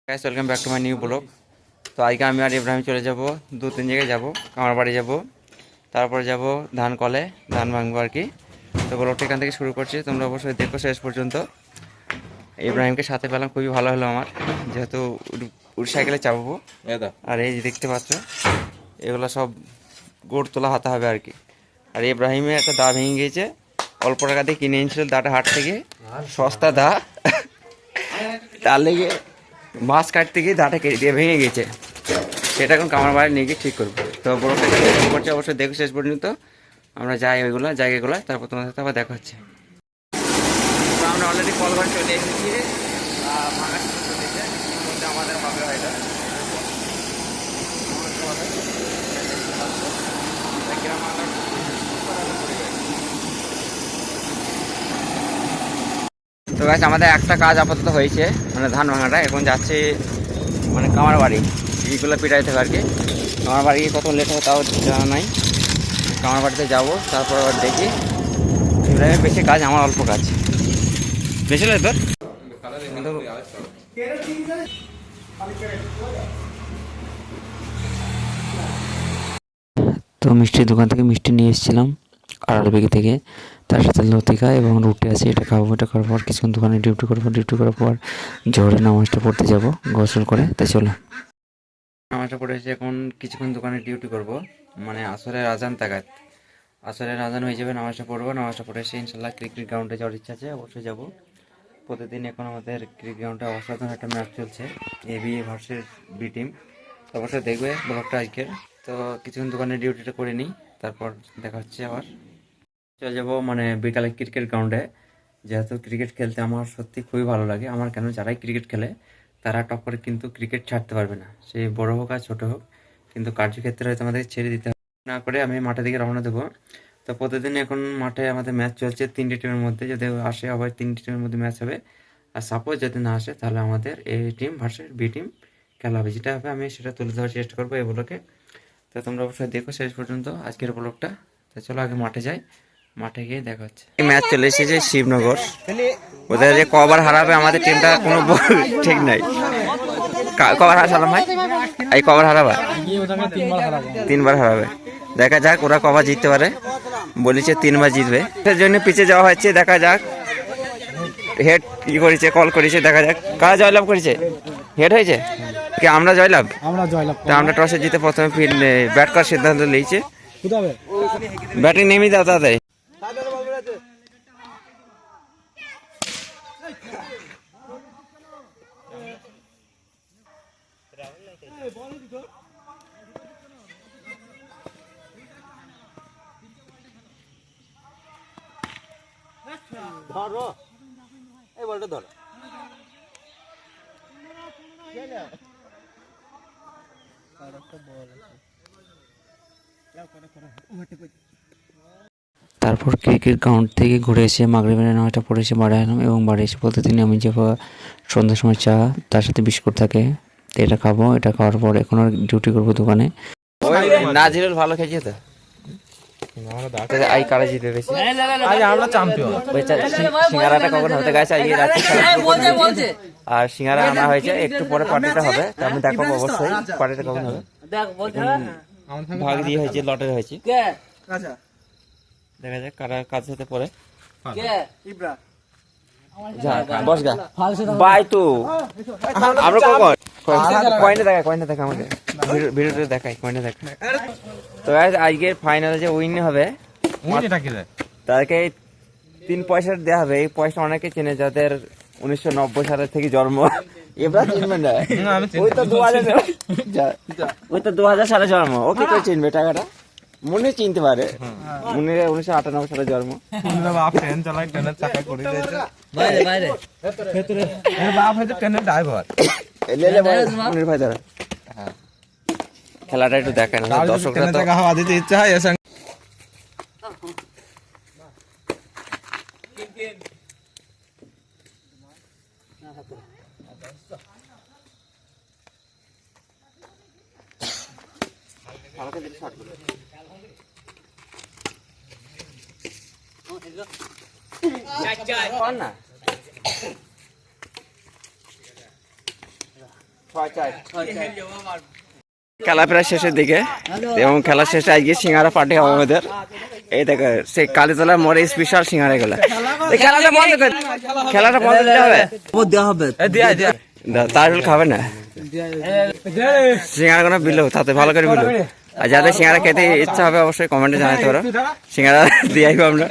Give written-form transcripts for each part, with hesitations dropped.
Guys welcome back to my new blog. তো আজকে আমি আর ইব্রাহিম চলে যাব 2-3 জায়গায় যাব। কামারবাড়ি যাব, তারপর যাব ধান কলে, ধান ভাঙবো আর কি। তো ব্লগটা এখান থেকে শুরু করছি, তোমরা অবশ্যই দেখো শেষ পর্যন্ত। ইব্রাহিমকে সাথে পেলাম, খুবই ভালো হলো আমার, যেহেতু সাইকেলে চাপাবো। আর এই যে দেখতে পাচ্ছ, এগুলো সব গোড় তোলা হাতে হবে আর কি। আর ইব্রাহিমের একটা দা ভেঙে গিয়েছে, অল্প টাকা দিয়ে কিনে এনেছিল দাটা হাট থেকে, সস্তা দা। তার লেগে মাছ কাটতে গিয়ে দাঁটা কেটে দিয়ে ভেঙে গেছে, সেটা এখন কামার বাড়ি নিয়ে গিয়ে ঠিক করবো। তো বড়টা করছে, অবশ্যই দেখো শেষ পর্যন্ত। আমরা যাই ওইগুলো জায়গাগুলো, তারপর তোমার সাথে আবার দেখা হচ্ছে। তো আমরা অলরেডি কল করে চলে এসেছি, আমাদের পাবে হয়তো তো গাছ আমাদের একটা কাজ আপাতত হয়েছে, মানে ধান ভাঙাটা। এখন যাচ্ছে মানে কামার বাড়ি, এইগুলো পিটাইতে হবে আর কি। কামার বাড়ি কত লেট হবে তাও জানা নাই। কামার বাড়িতে যাবো, তারপর আবার দেখি। ইব্রাহিমের বেশি কাজ, আমার অল্প কাজ। বেশি লাগে তোর। তো মিষ্টির দোকান থেকে মিষ্টি নিয়ে এসেছিলাম আড়ালবেগি থেকে, তার সাথে লতিকা এবং রুটি আছে। এটা খাবো, এটা খাওয়ার পর কিছুক্ষণ দোকানে ডিউটি করবো। ডিউটি করার পর জোহরের নামাজটা পড়তে যাব গোসল করে। তাই চলো, নামাজটা পড়ে এসে এখন কিছুক্ষণ দোকানে ডিউটি করব, মানে আসরের আজান তাগাদ। আসরের আজান হয়ে যাবে, নামাজটা পড়বো। নামাজটা পড়ে এসে ইনশাল্লাহ ক্রিকেট গ্রাউন্ডে যাওয়ার ইচ্ছা আছে, অবশ্যই যাব প্রতিদিন। এখন আমাদের ক্রিকেট গ্রাউন্ডে অসাধারণ একটা ম্যাচ চলছে, এবি ভার্সেস বি টিম। অবশ্যই দেখবে ব্লগটা আজকের। তো কিছুক্ষণ দোকানে ডিউটিটা করে নিই, তারপর দেখা হচ্ছে। আবার চলে যাবো মানে বিকালে ক্রিকেট গ্রাউন্ডে, যেহেতু ক্রিকেট খেলতে আমার সত্যি খুবই ভালো লাগে। আমার কেন, যারাই ক্রিকেট খেলে তারা টপ করে কিন্তু ক্রিকেট ছাড়তে পারবে না, সে বড় হোক আর ছোটো হোক। কিন্তু কার্যক্ষেত্রে হয়তো আমাদের ছেড়ে দিতে হবে না। করে আমি মাঠের দিকে রওনা দেবো। তো প্রতিদিন এখন মাঠে আমাদের ম্যাচ চলছে 3টে টিমের মধ্যে, যদি আসে আবার 3টে টিমের মধ্যে ম্যাচ হবে। আর সাপোজ যদি না আসে, তাহলে আমাদের এ টিম ভার্সেস বি টিম খেলা হবে। যেটা হবে আমি সেটা তুলে ধরার চেষ্টা করবো এই ব্লগে। তো তোমরা অবশ্যই দেখো শেষ পর্যন্ত আজকের ব্লগটা। তো চলো আগে মাঠে যাই, মাঠে গিয়ে দেখা হচ্ছে। ম্যাচ চলে এসেছে শিবনগর, ওদের যে কবার হারাবে আমাদের টিমটা কোনো ঠিক নাই। কবার হারালাম ভাই, এই কবার হারাবা? 3বার হারাবে। দেখা যাক ওরা কবার জিততে পারে। বলেছে 3বার জিতবে, এর জন্য পিছিয়ে যাওয়া হচ্ছে। দেখা যাক হেড কি করেছে, কল করেছে, দেখা যাক কারা জয়লাভ করেছে। হেড হয়েছে কি আমরা জয়লাভ? তা আমরা টসে জিতে প্রথমে ব্যাট করার সিদ্ধান্ত নিয়েছে। ব্যাটিং নেমে দাও তাদের। ধরো এই বলটা ধরো। তারপর ক্রিকেট গ্রাউন্ড থেকে ঘুরে এসে মাগরিবের নামাজটা পড়ে এসে বাড়ি এলাম, এবং বাড়ি এসে প্রতিদিন আমি যে সন্ধ্যার সময় চা, তার সাথে বিস্কুট থাকে, তো এটা খাবো। এটা খাওয়ার পর এখন আর ডিউটি করবো দোকানে। নাজিরুল ভালো খেয়েছে তো, সিঙ্গারাটা কখন হবে গাছ? আর সিঙ্গারা আনা হয়েছে, একটু পরে পার্টিটা হবে। তো আমি দেখাবো অবশ্যই পার্টিটা কখন হবে। ভাগ দিয়ে হয়েছে, লটারি হয়েছে, দেখা যাক কারা কাজ হতে পরে। বস গা বাই। তো আমরা কখন কয়না দেখা আমাকে ভিডিওটা দেখাই, কয়না দেখা। তো আজকে ফাইনালে যে উইন হবে তাদেরকে 3 পয়সা দেওয়া হবে। এই পয়সা অনেকে চেনে যাদের 1990 সালের থেকে জন্ম। এবার চিনবে না, ওই তো 2000 সালে জন্ম। ওকে কেউ চিনবে টাকাটা? মনে চিনতে পারে, মনে 1998 সালে জন্ম। খেলাটা একটু দেখেন, দর্শকরা ইচ্ছা হয়। না খেলা প্রায় শেষের দিকে এবং খেলা শেষে আজকে সিঙ্গারা পার্টি হবে আমাদের। এই দেখো সেই কালীতলা মোড়ে স্পেশাল সিঙ্গারা গুলা। খেলাটা বন্ধ করে, খেলাটা বন্ধ দিতে হবে। দেওয়া হবে তারুল খাবে না সিঙ্গারা কোনো বিলো, তাতে ভালো করে বিলো। আর যাদের সিঙ্গারা খেতে ইচ্ছা হবে অবশ্যই কমেন্টে জানাতে পারো, সিঙ্গারা দিয়ে আইবো আমরা।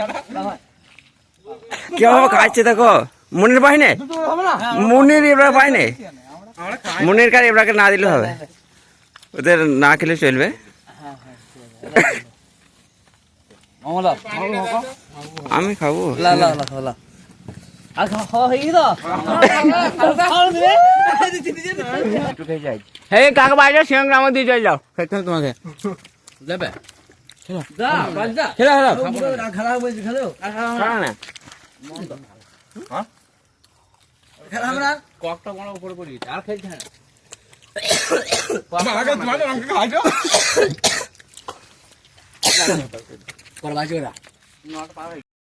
কেমন খাচ্ছে দেখো, মনির পাইনে, মনির এবার পাইনে, মনির কার এবারকে না দিলে হবে, ওদের না খেলে চলবে। আমি খাবো কাকা বাইরে সিঙ্গারা আমার দিয়ে চলে যাও তোমাকে দেবে। ককটা বড় উপরে পড়ি আর খেলছে না করবা